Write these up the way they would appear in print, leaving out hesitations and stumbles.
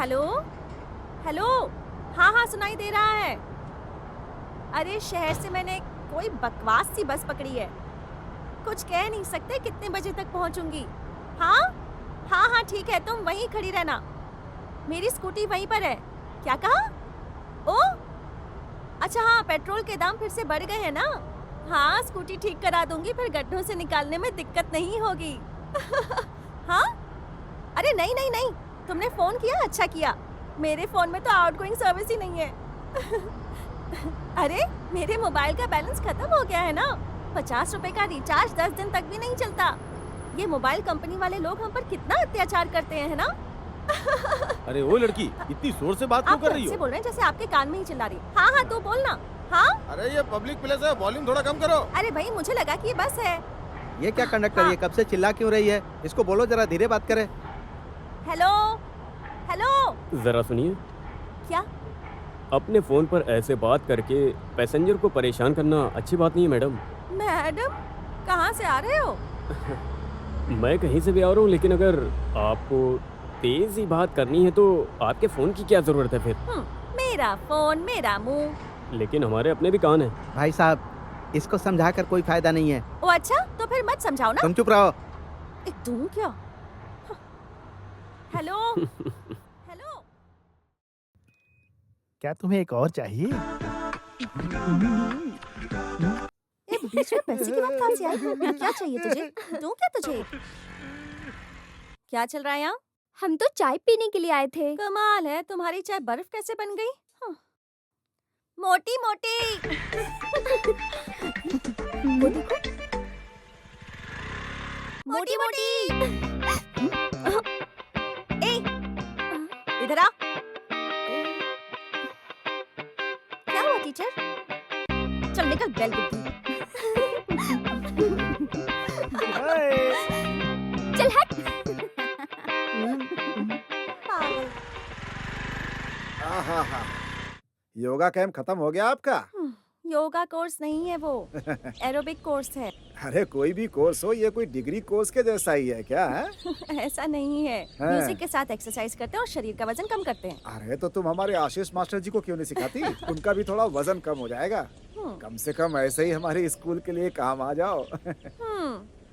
Hello hello, हाँ हाँ सुनाई दे रहा है। अरे शहर से मैंने कोई बकवास सी बस पकड़ी है, कुछ कह नहीं सकते कितने बजे तक पहुंचूंगी। हाँ हाँ हाँ ठीक है, तुम वहीं खड़ी रहना, मेरी स्कूटी वहीं पर है। क्या कहा? ओ अच्छा हाँ, पेट्रोल के दाम फिर से बढ़ गए हैं ना। हाँ स्कूटी ठीक करा दूंगी, फिर गड्ढों से निकालने में दिक्कत नहीं होगी। हाँ अरे नहीं नहीं नहीं, तुमने फोन किया, अच्छा किया। मेरे फोन में तो आउटगोइंग सर्विस ही नहीं है। अरे मेरे मोबाइल का बैलेंस खत्म हो गया है ना। 50 रुपए का रिचार्ज 10 दिन तक भी नहीं चलता। ये मोबाइल कंपनी वाले लोग हम पर कितना अत्याचार करते हैं ना। अरे ओ लड़की, इतनी जोर से बात क्यों आप कर रही ऐसे हो? बोल रहे हैं जैसे आपके कान में ही चिल्ला रही। हाँ हाँ तू बोलना। हाँ अरे ये पब्लिक प्लेस है, वॉल्यूम थोड़ा कम करो। अरे भाई मुझे लगा कि ये बस है। ये क्या कंडक्टर, ये कब से चिल्ला क्यों रही है? इसको बोलो जरा धीरे बात करे। Hello hello. जरा सुनिए, क्या? अपने फोन पर ऐसे बात करके पैसेंजर को परेशान करना अच्छी बात नहीं है मैडम। मैडम कहाँ से आ रहे हो? मैं कहीं से भी आ रहा हूँ, लेकिन अगर आपको तेज ही बात करनी है तो आपके फोन की क्या जरूरत है फिर? मेरा फोन मेरा मुंह। लेकिन हमारे अपने भी कान हैं। भाई साहब, इसको समझा कर कोई फायदा नहीं है। ओ अच्छा, तो फिर मत समझाओ ना। तुम चुप रहो। तुम क्या? Hello hello. क्या तुम्हें एक और चाहिए? ये बीच में पैसे की बात कहाँ से आई? क्या चाहिए तुझे? दूं क्या तुझे? क्या चल रहा है यहाँ? हम तो चाय पीने के लिए आए थे। कमाल है, तुम्हारी चाय बर्फ कैसे बन गई? मोटी मोटी। वो देखो, मोटी मोटी। ए, इधर आ। क्या हुआ टीचर? चल निकल बैल बुद्धि। चल हट। पागल। आहा, योगा कैंप खत्म हो गया आपका? योगा कोर्स नहीं है वो, एरोबिक कोर्स है। अरे कोई भी कोर्स हो, ये कोई डिग्री कोर्स के जैसा ही है क्या है? ऐसा नहीं है, हाँ। म्यूजिक के साथ एक्सरसाइज करते हैं और शरीर का वजन कम करते हैं। अरे तो तुम हमारे आशीष मास्टर जी को क्यों नहीं सिखाती? उनका भी थोड़ा वजन कम हो जाएगा। कम से कम ऐसे ही हमारे स्कूल के लिए काम आ जाओ।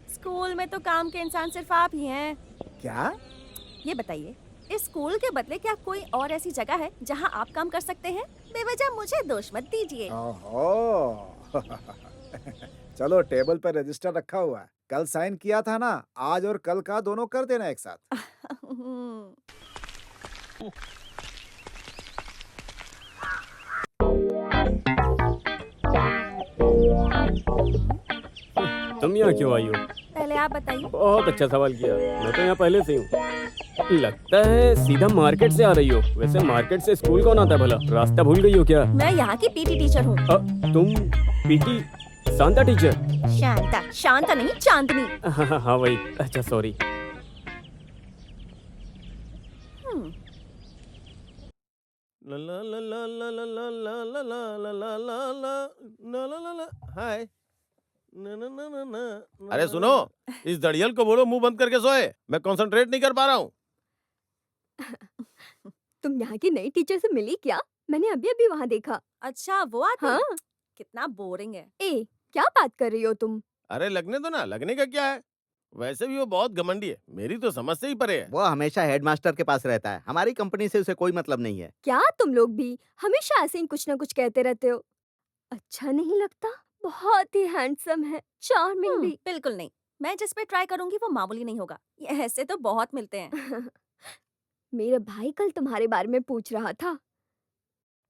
स्कूल में तो काम के इंसान सिर्फ आप ही हैं। क्या? ये बताइए, इस स्कूल के बदले क्या कोई और ऐसी जगह है जहाँ आप काम कर सकते हैं? बेवजह मुझे दोष मत दीजिए। ओहो। चलो टेबल पर रजिस्टर रखा हुआ है, कल साइन किया था ना, आज और कल का दोनों कर देना एक साथ। तुम यहाँ क्यों आई हो? पहले आप बताइए। बहुत अच्छा सवाल किया, मैं तो यहाँ पहले से हूँ। लगता है सीधा मार्केट से आ रही हो। वैसे मार्केट से स्कूल कौन आता है भला? रास्ता भूल गई हो क्या? मैं यहाँ की पीटी टीचर हूँ। तुम पीटी शांता टीचर? शांता? शांता नहीं, चांदनी। हाँ वही। अच्छा सॉरी। हाय। अरे सुनो, इस दड़ियल को बोलो मुंह बंद करके सोए, मैं कंसंट्रेट नहीं कर पा रहा हूँ। तुम यहाँ की नई टीचर से मिली क्या? मैंने अभी अभी वहाँ देखा। अच्छा वो आदमी? हाँ। कितना बोरिंग है। ए, क्या बात कर रही हो तुम? अरे लगने दो ना, लगने का क्या है? वैसे भी वो बहुत घमंडी है, मेरी तो समझ से ही परे है। वो हमेशा हेडमास्टर के पास रहता है, हमारी कंपनी से उसे कोई मतलब नहीं है। क्या तुम लोग भी हमेशा ऐसे ही कुछ ना कुछ कहते रहते हो? अच्छा नहीं लगता? बहुत ही हैंडसम है, चार्मिंग भी। बिल्कुल नहीं, मैं जिस पे ट्राई करूंगी वो मामूली नहीं होगा। ये ऐसे तो बहुत मिलते हैं। मेरा भाई कल तुम्हारे बारे में पूछ रहा था।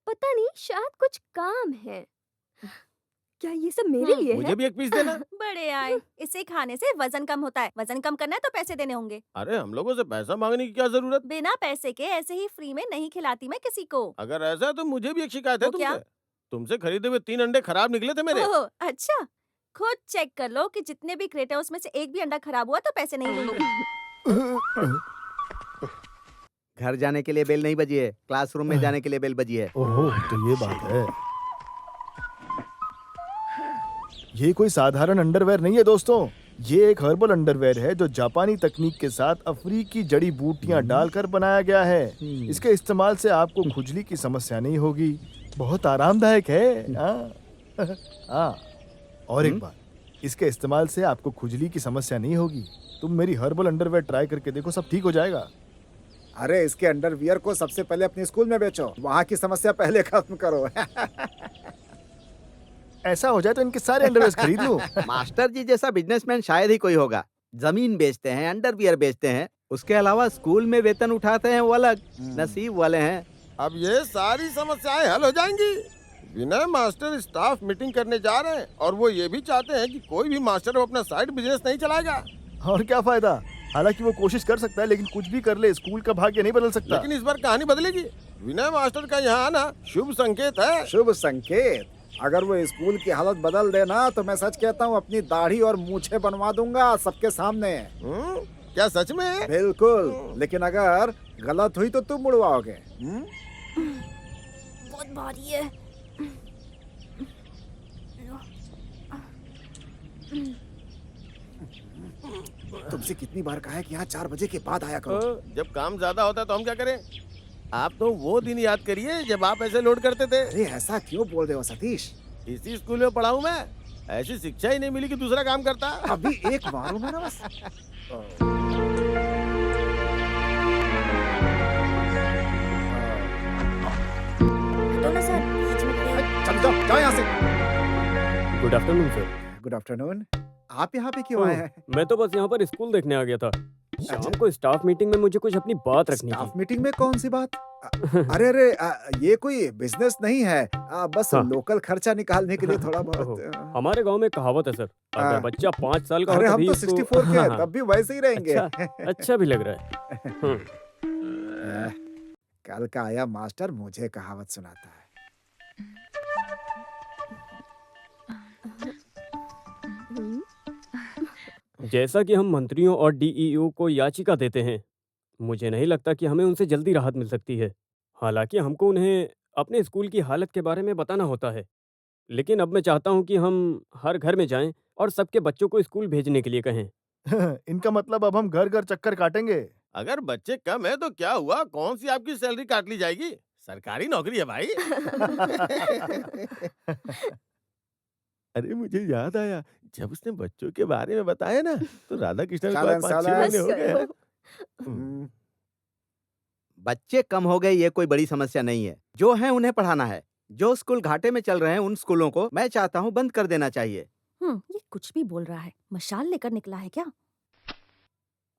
पता नहीं, शायद कुछ काम है। क्या ये सब मेरे लिए है? मुझे भी एक पीस देना। बड़े आए, इसे खाने से वजन कम होता है। वजन कम करना है तो पैसे देने होंगे। अरे हम लोगों से पैसा मांगने की क्या जरूरत? बिना पैसे के ऐसे ही फ्री में नहीं खिलाती मैं किसी को। अगर ऐसा है तो मुझे भी एक शिकायत है वो क्या? तुमसे। तुमसे खरीदे हुए 3 अंडे खराब निकले थे मेरे। ओह, अच्छा, खुद चेक कर लो कि जितने भी क्रेट है उसमें से एक भी अंडा खराब हुआ तो पैसे नहीं लूंगी। घर जाने के लिए बेल नहीं बजी है, क्लासरूम में जाने के लिए बेल बजी है। ओहो, तो ये बात है। ये कोई साधारण अंडरवेयर नहीं है दोस्तों, ये एक हर्बल अंडरवेयर है जो जापानी तकनीक के साथ अफ्रीकी जड़ी बूटियां डालकर बनाया गया है। इसके इस्तेमाल से आपको खुजली की समस्या नहीं होगी। बहुत आरामदायक है। हाँ। और एक बात, इसके इस्तेमाल से आपको खुजली की समस्या नहीं होगी। तुम मेरी हर्बल अंडरवेयर ट्राई करके देखो, सब ठीक हो जाएगा। अरे इसके अंडरवियर को सबसे पहले अपने स्कूल में बेचो, वहाँ की समस्या पहले खत्म करो। ऐसा हो जाए तो इनके सारे अंडरवेयर खरीद लो। मास्टर जी जैसा बिजनेसमैन शायद ही कोई होगा। जमीन बेचते हैं, अंडरवियर बेचते हैं, उसके अलावा स्कूल में वेतन उठाते हैं वो अलग नसीब वाले हैं। अब ये सारी समस्याएं हल हो जाएंगी। विनय मास्टर स्टाफ मीटिंग करने जा रहे हैं और वो ये भी चाहते हैं कि कोई भी मास्टर अपना साइड बिजनेस नहीं चलाएगा। और क्या फायदा? हालांकि वो कोशिश कर सकता है, लेकिन कुछ भी कर ले स्कूल का भाग्य नहीं बदल सकता। लेकिन इस बार कहानी बदलेगी। विनय मास्टर का यहाँ आना शुभ संकेत है। शुभ संकेत? अगर वो स्कूल की हालत बदल देना तो मैं सच कहता हूँ अपनी दाढ़ी और मूछें बनवा दूंगा सबके सामने। क्या सच में? बिल्कुल, लेकिन अगर गलत हुई तो तुम मुड़वाओगे। बहुत भारी है। तुमसे कितनी बार कहा है कि यहाँ 4 बजे के बाद आया करो। जब काम ज्यादा होता है तो हम क्या करें? आप तो वो दिन याद करिए जब आप ऐसे लोड करते थे। अरे ऐसा क्यों बोल रहे हो सतीश? इसी स्कूल में पढ़ा हूँ मैं। ऐसी शिक्षा ही नहीं मिली कि दूसरा काम करता। अभी एक मारो ना बस। तो ना सर, बीच में खड़े- चल जाओ, जाओ यहाँ से। Good afternoon sir. Good afternoon. आप यहाँ पे क्यों आए हैं? मैं तो बस यहाँ पर स्कूल देखने आ गया था। शाम अच्छा। को स्टाफ मीटिंग में मुझे कुछ अपनी बात रखनी स्टाफ थी। मीटिंग में कौन सी बात? अरे अरे, ये कोई बिजनेस नहीं है। बस हाँ। लोकल खर्चा निकालने के लिए थोड़ा ओहो, बहुत। हमारे गांव में कहावत है सर, अगर हाँ। बच्चा 5 साल का हो अरे हम तभी तो उसको- 64 के हैं, हाँ, तब भी वैसे ही रहेंगे। अच्छा भी लग रहा है। कल का आया मास्टर मुझे कहावत सुनाता है। जैसा कि हम मंत्रियों और डीईओ को याचिका देते हैं, मुझे नहीं लगता कि हमें उनसे जल्दी राहत मिल सकती है। हालांकि हमको उन्हें अपने स्कूल की हालत के बारे में बताना होता है, लेकिन अब मैं चाहता हूं कि हम हर घर में जाएं और सबके बच्चों को स्कूल भेजने के लिए कहें। इनका मतलब अब हम घर घर चक्कर काटेंगे। अगर बच्चे कम है तो क्या हुआ? कौन सी आपकी सैलरी काट ली जाएगी? सरकारी नौकरी है भाई। अरे मुझे याद आया, जब उसने बच्चों के बारे में बताया ना तो राधा कृष्ण को सालन, 5-6 सालन। महीने हो गए हैं। हम्म, बच्चे कम हो गए ये कोई बड़ी समस्या नहीं है। जो है उन्हें पढ़ाना है। जो स्कूल घाटे में चल रहे हैं उन स्कूलों को मैं चाहता हूँ बंद कर देना चाहिए। ये कुछ भी बोल रहा है। मशाल लेकर निकला है क्या?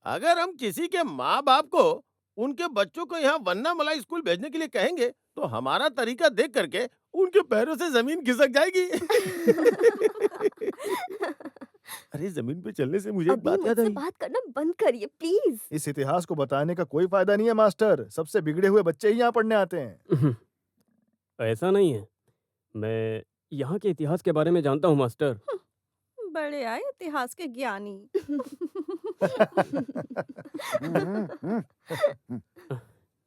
अगर हम किसी के माँ बाप को उनके बच्चों को यहाँ वन्ना मलाई स्कूल भेजने के लिए कहेंगे तो हमारा तरीका देख करके उनके पैरों से जमीन खिसक जाएगी। अरे जमीन पे चलने से मुझे एक अभी बात याद मुझसे आई। बात करना बंद करिए प्लीज। इस इतिहास को बताने का कोई फायदा नहीं है मास्टर। सबसे बिगड़े हुए बच्चे ही यहाँ पढ़ने आते हैं। ऐसा नहीं है, मैं यहाँ के इतिहास के बारे में जानता हूँ मास्टर। बड़े आए इतिहास के ज्ञानी।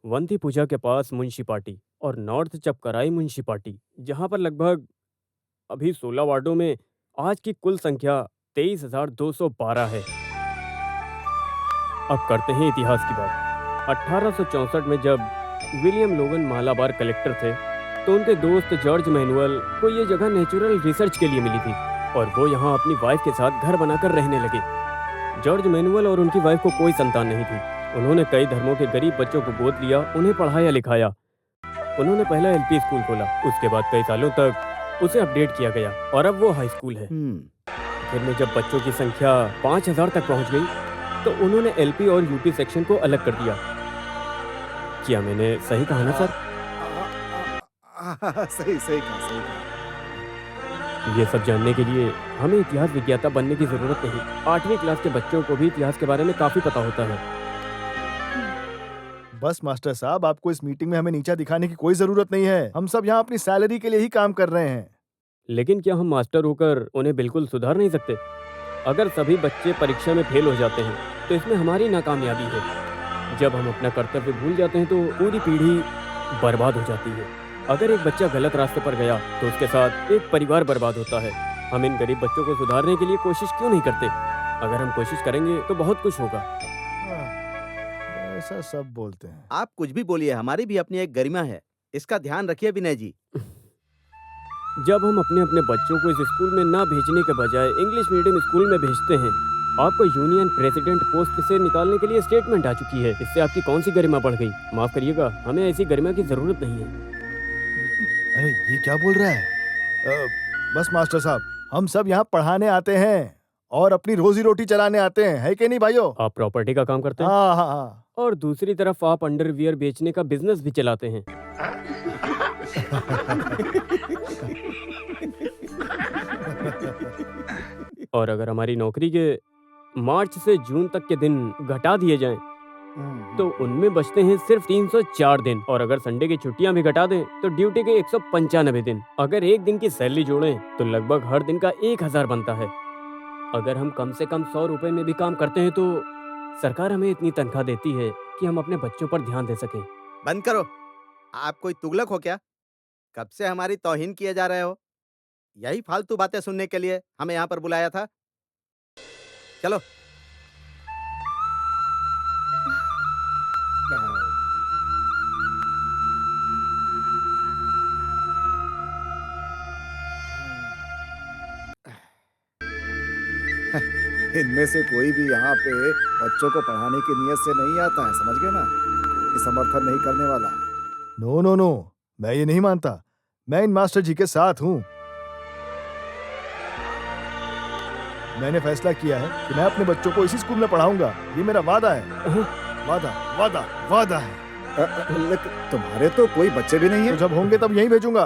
वंथी पूजा के पास मुंशीपाटी और नॉर्थ चपकराई मुंशीपाटी, जहाँ पर लगभग अभी 16 वार्डों में आज की कुल संख्या 23,212 है। अब करते हैं इतिहास की बात। 1864 में जब विलियम लोगन मालाबार कलेक्टर थे तो उनके दोस्त जॉर्ज मैनुअल को ये जगह नेचुरल रिसर्च के लिए मिली थी और वो यहाँ अपनी वाइफ के साथ घर बनाकर रहने लगे। जॉर्ज मैनुअल और उनकी वाइफ को कोई संतान नहीं थी। उन्होंने कई धर्मों के गरीब बच्चों को गोद लिया, उन्हें पढ़ाया लिखाया। उन्होंने पहला एलपी स्कूल खोला, उसके बाद कई सालों तक उसे अपडेट किया गया और अब वो हाई स्कूल है। फिर में जब बच्चों की संख्या 5000 तक पहुंच गई तो उन्होंने एलपी और यूपी सेक्शन को अलग कर दिया। क्या मैंने सही कहा ना सर? सही सही कहा, सही कहा। ये सब जानने के लिए हमें इतिहास विज्ञाता बनने की जरूरत नहीं। 8वीं क्लास के बच्चों को भी इतिहास के बारे में काफी पता होता है। बस मास्टर साहब, आपको इस मीटिंग में हमें नीचा दिखाने की कोई जरूरत नहीं है। हम सब यहाँ अपनी सैलरी के लिए ही काम कर रहे हैं। लेकिन क्या हम मास्टर होकर उन्हें बिल्कुल सुधार नहीं सकते? अगर सभी बच्चे परीक्षा में फेल हो जाते हैं तो इसमें हमारी नाकामयाबी है। जब हम अपना कर्तव्य भूल जाते हैं तो पूरी पीढ़ी बर्बाद हो जाती है। अगर एक बच्चा गलत रास्ते पर गया तो उसके साथ एक परिवार बर्बाद होता है। हम इन गरीब बच्चों को सुधारने के लिए कोशिश क्यों नहीं करते? अगर हम कोशिश करेंगे तो बहुत कुछ होगा। हाँ, ऐसा सब बोलते हैं। आप कुछ भी बोलिए, हमारी भी अपनी एक गरिमा है, इसका ध्यान रखिए विनय जी। जब हम अपने अपने बच्चों को इस स्कूल में ना भेजने के बजाय इंग्लिश मीडियम स्कूल में भेजते हैं, आपको यूनियन प्रेसिडेंट पोस्ट से निकालने के लिए स्टेटमेंट आ चुकी है। इससे आपकी कौन सी गरिमा बढ़ गई? माफ करिएगा, हमें ऐसी गरिमा की जरूरत नहीं है। अरे ये क्या बोल रहा है? बस मास्टर साहब, हम सब यहाँ पढ़ाने आते हैं और अपनी रोजी रोटी चलाने आते हैं, है कि नहीं भाइयों? आप प्रॉपर्टी का काम करते हैं हाँ हाँ हाँ। और दूसरी तरफ आप अंडरवियर बेचने का बिजनेस भी चलाते हैं। और अगर हमारी नौकरी के मार्च से जून तक के दिन घटा दिए जाएं, तो उनमें बचते हैं सिर्फ 304 दिन। और अगर संडे की छुट्टियां भी घटा दें तो ड्यूटी के 195 दिन। अगर एक दिन की सैलरी जोड़ें तो लगभग हर दिन का 1000 बनता है। अगर हम कम से कम 100 रुपए में भी काम करते हैं तो सरकार हमें इतनी तनख्वाह देती है कि हम अपने बच्चों पर ध्यान दे सकें। बंद करो, आप कोई तुगलक हो क्या? कब से हमारी तौहीन किए जा रहे हो? यही फालतू बातें सुनने के लिए हमें यहाँ पर बुलाया था? चलो। इनमें से कोई भी यहाँ पे बच्चों को पढ़ाने की नीयत से नहीं आता है, समझ गए ना? कोई समर्थन नहीं करने वाला है। नो नो नो, मैं ये नहीं मानता। मैं इन मास्टर जी के साथ हूँ। मैंने फैसला किया है कि मैं अपने बच्चों को इसी स्कूल में पढ़ाऊंगा। ये मेरा वादा है। वादा वादा वादा है। लेकिन तुम्हारे तो कोई बच्चे भी नहीं तो है। जब होंगे तब यहीं भेजूंगा।